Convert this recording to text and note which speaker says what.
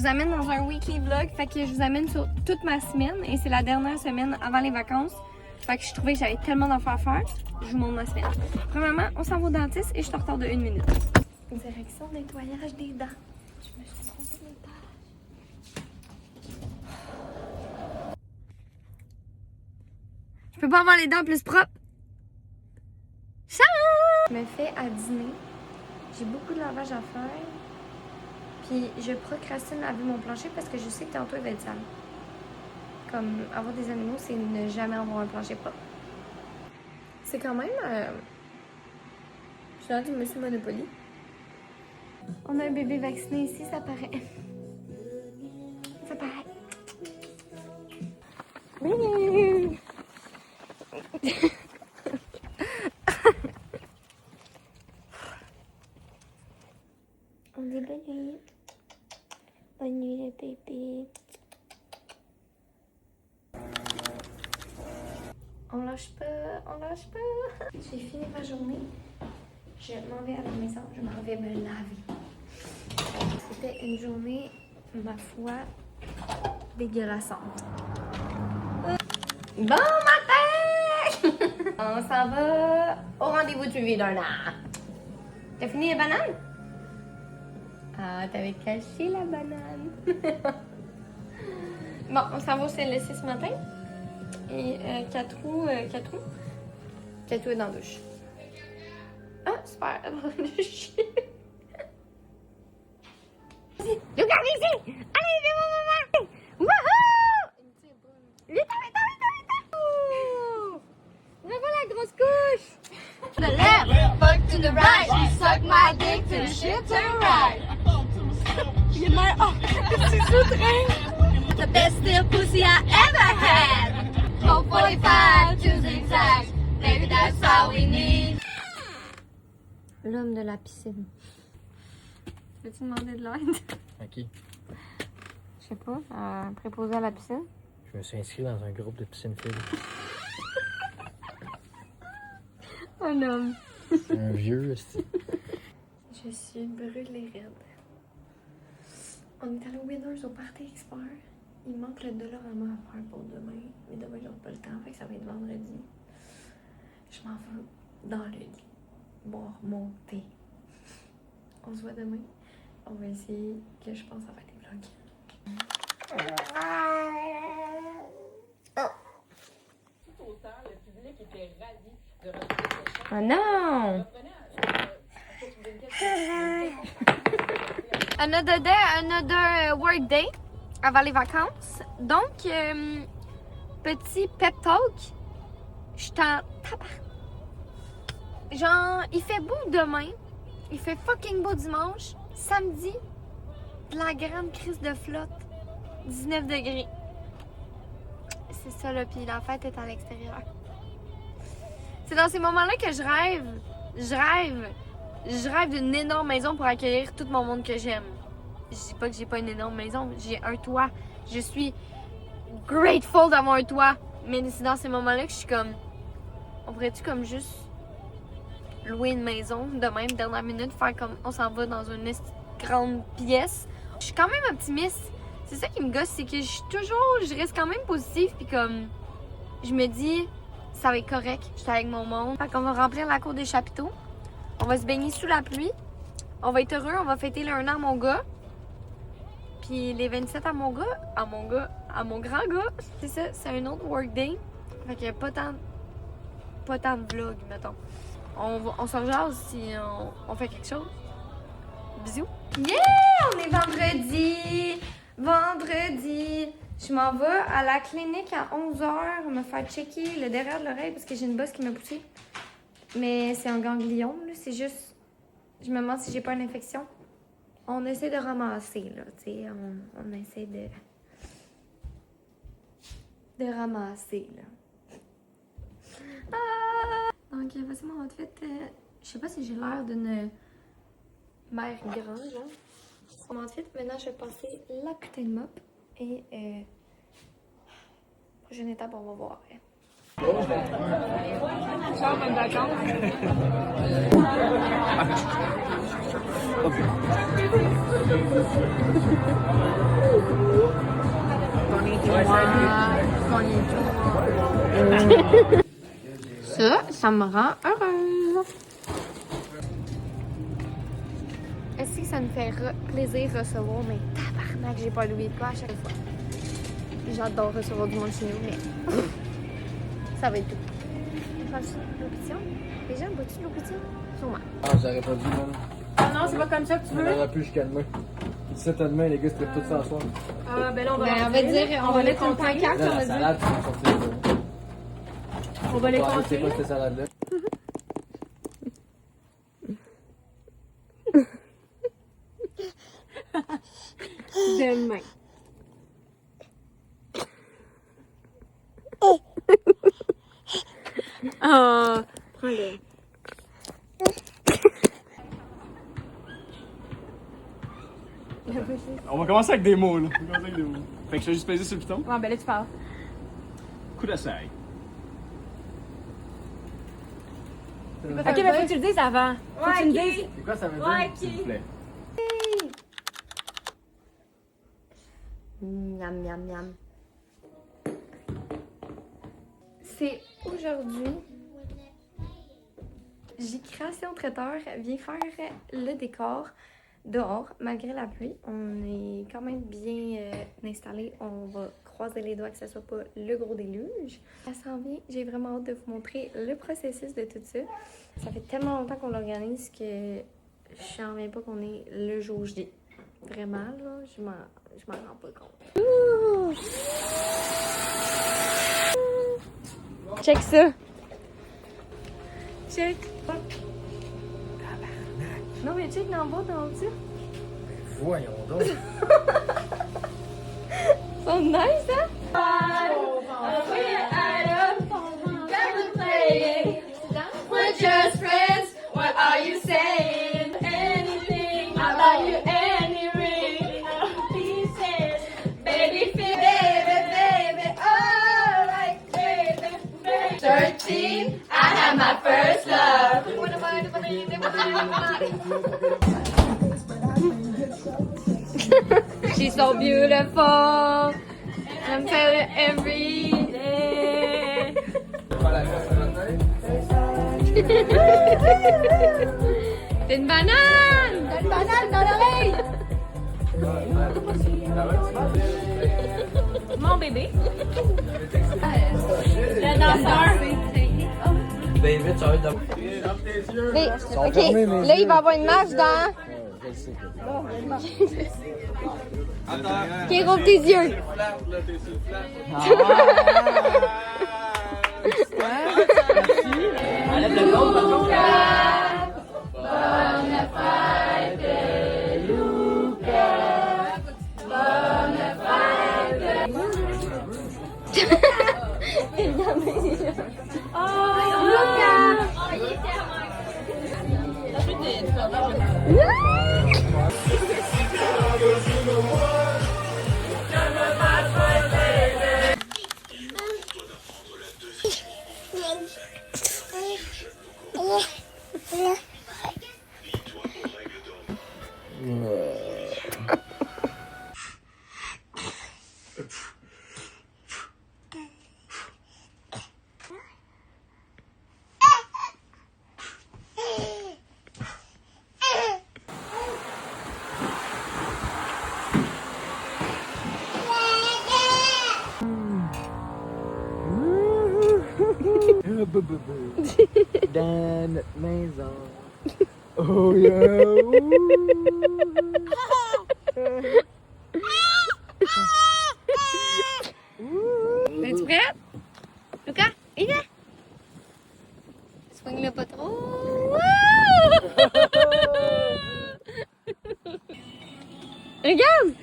Speaker 1: vous amène dans un weekly vlog. Fait que je vous amène sur toute ma semaine. Et c'est la dernière semaine avant les vacances. Fait que je trouvais que j'avais tellement d'affaires à faire. Je vous montre ma semaine. Premièrement, on s'en va au dentiste et je te retard de 1 minute. Direction nettoyage des dents. Je me suis trompée d'étage. Je peux pas avoir les dents plus propres. Ciao! Je me fais à dîner. J'ai beaucoup de lavage à faire. Puis je procrastine à laver mon plancher parce que je sais que tantôt il va être sale. Comme avoir des animaux, c'est ne jamais avoir un plancher propre. C'est quand même... Je suis l'air du monsieur Monopoly. On a un bébé vacciné ici, ça paraît. Ça paraît. Oui! On dit bonne nuit. Bonne nuit, le bébé. On lâche pas, on lâche pas. J'ai fini ma journée. Je m'en vais à la maison, je m'en vais me laver. C'était une journée, ma foi, dégueulassante. Bon matin! On s'en va au rendez-vous de suivi d'un an. T'as fini les bananes? Ah, t'avais caché la banane. Bon, on s'en va au CLSC ce matin. Et Catrou est dans la douche. Ah, super, elle est dans la douche. Regarde ici! Allez, viens mon maman! Wouhou! Vite, vite! Me voilà la grosse couche! To the left, fuck to the right. She suck my dick to the shit to the right. Il est mal. Oh, c'est souterrain! The best still pussy I ever had. 445 to the exact. Maybe that's all we need. L'homme de la piscine. Peux-tu demander de l'aide?
Speaker 2: À qui?
Speaker 1: Je sais pas, préposé à la piscine.
Speaker 2: Je me suis inscrit dans un groupe de piscine fille.
Speaker 1: Un homme.
Speaker 2: Un vieux, aussi.
Speaker 1: Je suis brûlée raide. On est allé au Winners au Party Expert. Il manque le Dollarama à faire pour demain. Mais demain, j'aurai pas le temps, fait que ça va être vendredi. Je m'en vais dans le lit. Boire mon thé. On se voit demain. On va essayer que je pense à faire des vlogs. Oh non! Another work day avant les vacances. Donc, petit pep talk. Je suis en tabac. Genre, il fait beau demain. Il fait fucking beau dimanche. Samedi, de la grande crise de flotte. 19 degrés. C'est ça, là. Puis la fête est à l'extérieur. C'est dans ces moments-là que je rêve. Je rêve d'une énorme maison pour accueillir tout mon monde que j'aime. Je dis pas que j'ai pas une énorme maison. J'ai un toit. Je suis grateful d'avoir un toit. Mais c'est dans ces moments-là que je suis comme... On pourrait-tu comme juste louer une maison de même, dernière minute, faire comme on s'en va dans une grande pièce. Je suis quand même optimiste. C'est ça qui me gosse, c'est que je reste quand même positive, puis comme je me dis, ça va être correct, je suis avec mon monde. Fait qu'on va remplir la cour des chapiteaux. On va se baigner sous la pluie. On va être heureux, on va fêter le 1 an à mon gars. Puis les 27 à mon gars, à mon grand gars. C'est ça, c'est un autre workday. Fait qu'il y a pas tant de vlogs, mettons. On se rejase si on fait quelque chose. Bisous. Yeah! On est vendredi! Vendredi! Je m'en vais à la clinique à 11h me faire checker le derrière de l'oreille parce que j'ai une bosse qui m'a poussée. Mais c'est un ganglion, là. C'est juste... Je me demande si j'ai pas une infection. On essaie de ramasser, là. Tu sais, on essaie de ramasser, là. Ah! Donc, voici mon outfit. Je sais pas si j'ai l'air d'une mère grande, genre. C'est mon outfit. Maintenant, je vais passer la putain de mop. Et, prochaine étape, on va voir. Ciao, bonne vacances. Ça me rend heureuse. Est-ce que ça me fait plaisir de recevoir, mais tabarnak, j'ai pas l'oublié de quoi à chaque fois. J'adore recevoir du monde chez nous, mais ça va être tout. On prend de l'eau pétillante? Les gens boivent-tu de l'eau pétillante? Sûrement.
Speaker 2: Ah, j'aurais pas dû, man.
Speaker 3: Ah non, c'est pas comme ça que tu
Speaker 2: On
Speaker 3: veux.
Speaker 2: aurait pu jusqu'à demain. D'ici à demain, les gars, c'était tout ça à soir.
Speaker 3: Ah, ben là, on va,
Speaker 1: Ben, on va dire, on va mettre une pancarte,
Speaker 2: Là,
Speaker 1: on
Speaker 2: la
Speaker 1: va dire.
Speaker 2: salade, tu vas sortir de là.
Speaker 3: on va les
Speaker 2: Bon,
Speaker 3: compter.
Speaker 2: c'est quoi cette salade-là?
Speaker 3: Demain. Ah, prends-le.
Speaker 4: On va commencer avec des mots, là. On va commencer avec des mots. Fait que je vais juste peser sur le piton.
Speaker 3: Ouais, ben là, tu parles.
Speaker 4: Coup d'assaille.
Speaker 3: Ok, mais faut que tu le dises avant. Faut que tu me dises.
Speaker 2: C'est quoi ça veut dire?
Speaker 4: S'il vous plaît.
Speaker 1: Miam, miam, miam. C'est aujourd'hui. Création Traiteur vient faire le décor dehors, malgré la pluie. On est quand même bien installé. On va croiser les doigts que ce soit pas le gros déluge. Ça s'en vient. J'ai vraiment hâte de vous montrer le processus de tout ça. Ça fait tellement longtemps qu'on l'organise que je n'en reviens pas qu'on est le jour J. Vraiment, là, je m'en rends pas compte. Check ça. Check. Non, mais check dans le bas, dans le dessus.
Speaker 2: Voyons donc.
Speaker 1: Ils sont nice, hein?
Speaker 5: We're just friends. What are you saying? Anything about you, any ring pieces, baby, baby, oh, like baby, baby. 13, I had my first love.
Speaker 1: She's so beautiful. I'm telling every day. T'as une banane! T'as une banane dans l'oreille!
Speaker 3: Mon bébé. Le danseur.
Speaker 2: Ben vite, ça va être
Speaker 1: Ok, là il va y avoir une marche dans.
Speaker 2: Je sais.
Speaker 1: Ok, rouvre tes yeux.
Speaker 2: Dans notre maison. Oh yeah!
Speaker 1: Es-tu prête? Lucas, il vient! Soigne-le pas trop. Wouh! Regarde!